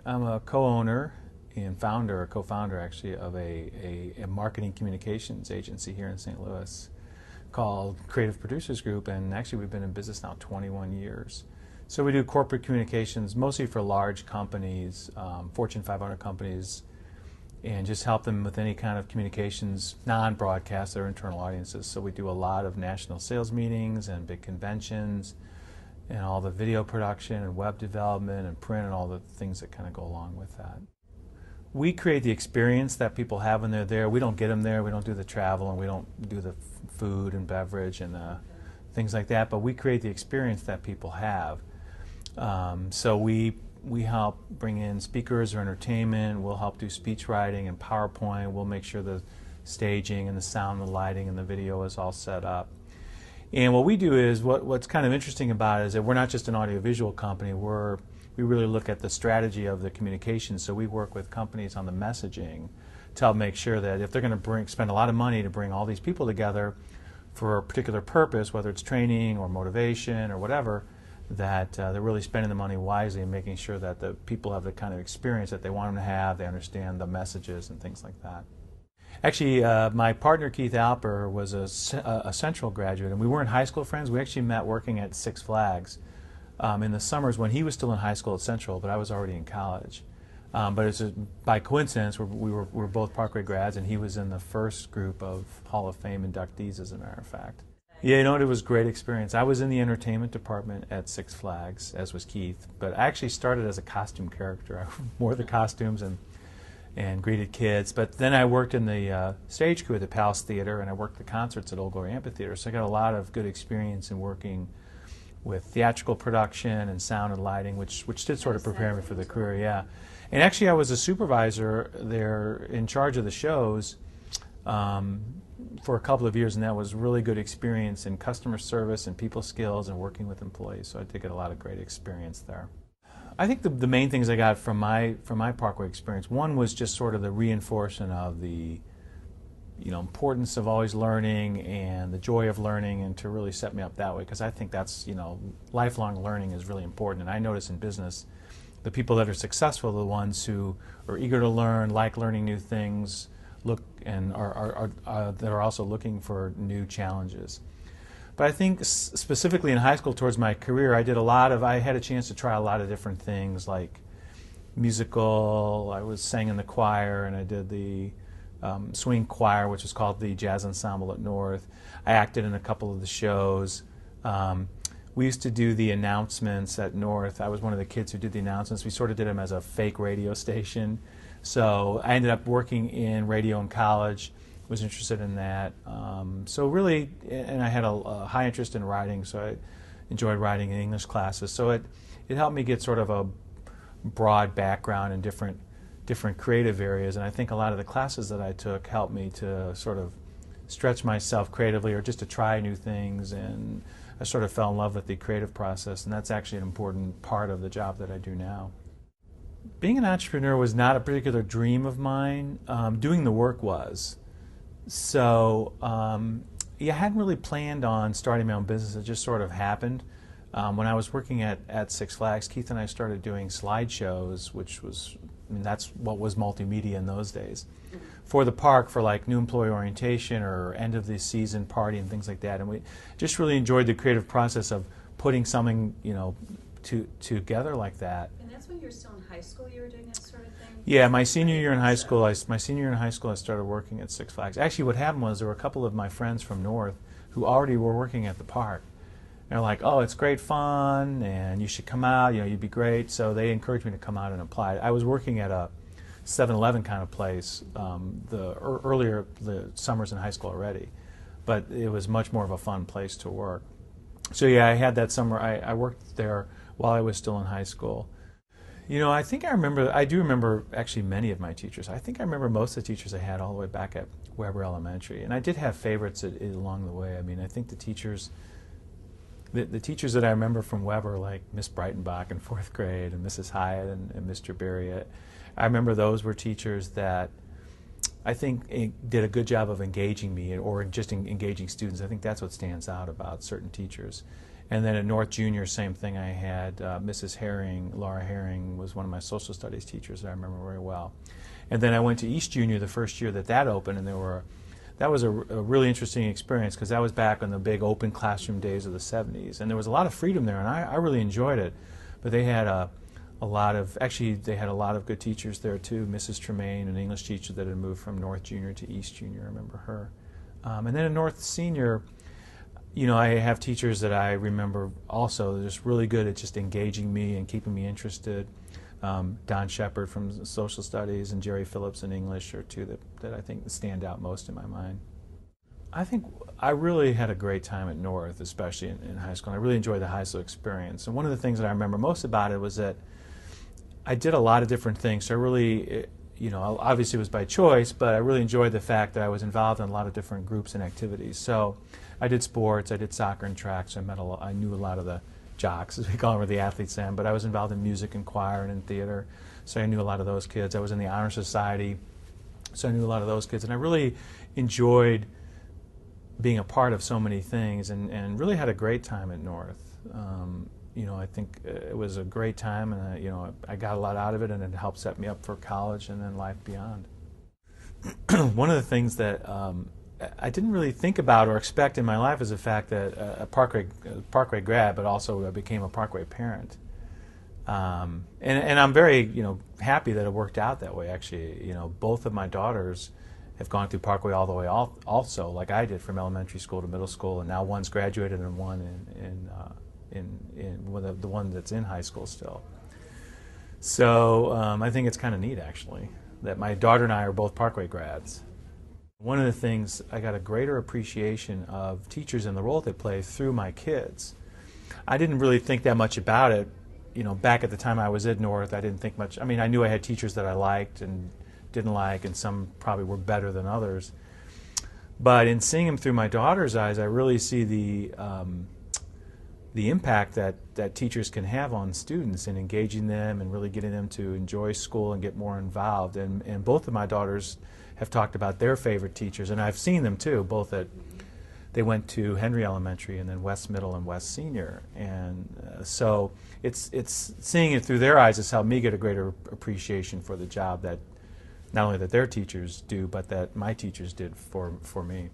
I'm a co-owner and founder, or co-founder actually, of a marketing communications agency here in St. Louis called Creative Producers Group, and actually we've been in business now 21 years. So we do corporate communications mostly for large companies, Fortune 500 companies, and just help them with any kind of communications, non-broadcast or internal audiences. So we do a lot of national sales meetings and big conventions and all the video production and web development and print and all the things that kind of go along with that. We create the experience that people have when they're there. We don't get them there, we don't do the travel, and we don't do the food and beverage and things like that, but we create the experience that people have. So we help bring in speakers or entertainment, we'll help do speech writing and PowerPoint, we'll make sure the staging and the sound and the lighting and the video is all set up. And what we do is, what's kind of interesting about it is that we're not just an audiovisual company, we really look at the strategy of the communication. So we work with companies on the messaging to help make sure that if they're going to spend a lot of money to bring all these people together for a particular purpose, whether it's training or motivation or whatever, that they're really spending the money wisely and making sure that the people have the kind of experience that they want them to have, they understand the messages and things like that. Actually, my partner Keith Alper was a Central graduate, and we weren't high school friends. We actually met working at Six Flags in the summers when he was still in high school at Central, but I was already in college. But it's by coincidence, we were both Parkway grads, and he was in the first group of Hall of Fame inductees, as a matter of fact. Yeah, you know what, it was a great experience. I was in the entertainment department at Six Flags, as was Keith, but I actually started as a costume character. I wore the costumes and greeted kids, but then I worked in the stage crew at the Palace Theater, and I worked the concerts at Old Glory Amphitheater, so I got a lot of good experience in working with theatrical production and sound and lighting, which did sort of prepare me for the career, yeah. And actually I was a supervisor there in charge of the shows for a couple of years, and that was really good experience in customer service and people skills and working with employees, so I did get a lot of great experience there. I think the main things I got from my Parkway experience, one was just sort of the reinforcement of the importance of always learning and the joy of learning, and to really set me up that way, because I think that's, lifelong learning is really important. And I notice in business, the people that are successful are the ones who are eager to learn, like learning new things, and they're also looking for new challenges. But I think specifically in high school towards my career, I had a chance to try a lot of different things, like musical. I sang in the choir, and I did the swing choir, which was called the Jazz Ensemble at North. I acted in a couple of the shows. We used to do the announcements at North. I was one of the kids who did the announcements. We sort of did them as a fake radio station. So I ended up working in radio in college, was interested in that. So really, and I had a high interest in writing, so I enjoyed writing in English classes. So it helped me get sort of a broad background in different creative areas, and I think a lot of the classes that I took helped me to sort of stretch myself creatively, or just to try new things, and I sort of fell in love with the creative process, and that's actually an important part of the job that I do now. Being an entrepreneur was not a particular dream of mine. Doing the work was. So yeah, I hadn't really planned on starting my own business. It just sort of happened. When I was working at Six Flags, Keith and I started doing slideshows, which was, that's what was multimedia in those days, for the park, for like new employee orientation or end of the season party and things like that. And we just really enjoyed the creative process of putting something, together like that. And that's when you were still in high school, you were doing that sort of thing? Yeah, my senior year in high school, I started working at Six Flags. Actually, what happened was there were a couple of my friends from North who already were working at the park. They're like, oh, it's great fun, and you should come out, you'd be great. So they encouraged me to come out and apply. I was working at a 7-Eleven kind of place earlier the summers in high school already, but it was much more of a fun place to work. So yeah, I had that summer. I worked there while I was still in high school. I do remember actually many of my teachers. I think I remember most of the teachers I had all the way back at Weber Elementary, and I did have favorites along the way. I think the teachers that I remember from Weber, like Miss Breitenbach in 4th grade, and Mrs. Hyatt and Mr. Berry, I remember those were teachers that I think did a good job of engaging me, or just engaging students. I think that's what stands out about certain teachers. And then at North Junior, same thing. I had Mrs. Herring, Laura Herring, was one of my social studies teachers that I remember very well. And then I went to East Junior the first year that opened, and that was a really interesting experience because that was back in the big open classroom days of the 70s. And there was a lot of freedom there, and I really enjoyed it. But they had they had a lot of good teachers there too. Mrs. Tremaine, an English teacher that had moved from North Junior to East Junior, I remember her. And then at North Senior, I have teachers that I remember also just really good at just engaging me and keeping me interested. Don Shepard from Social Studies and Jerry Phillips in English are two that I think stand out most in my mind. I think I really had a great time at North, especially in high school. I really enjoyed the high school experience. And one of the things that I remember most about it was that I did a lot of different things. So I really, obviously it was by choice, but I really enjoyed the fact that I was involved in a lot of different groups and activities. So I did sports, I did soccer and track, so I knew a lot of the jocks, as we call them, or the athletes then, but I was involved in music and choir and in theater, so I knew a lot of those kids. I was in the Honor Society, so I knew a lot of those kids, and I really enjoyed being a part of so many things and really had a great time at North. I think it was a great time, and I got a lot out of it, and it helped set me up for college and then life beyond. One of the things that I didn't really think about or expect in my life is the fact that a Parkway grad, but also I became a Parkway parent. And I'm very happy that it worked out that way. Actually, both of my daughters have gone through Parkway all the way also, like I did, from elementary school to middle school, and now one's graduated and one in the one that's in high school still. So I think it's kind of neat actually that my daughter and I are both Parkway grads. One of the things, I got a greater appreciation of teachers and the role they play through my kids. I didn't really think that much about it. Back at the time I was at North, I didn't think much. I mean, I knew I had teachers that I liked and didn't like, and some probably were better than others. But in seeing them through my daughter's eyes, I really see the impact that teachers can have on students and engaging them and really getting them to enjoy school and get more involved. And both of my daughters have talked about their favorite teachers, and I've seen them too, they went to Henry Elementary and then West Middle and West Senior, and so it's seeing it through their eyes has helped me get a greater appreciation for the job that not only that their teachers do, but that my teachers did for me.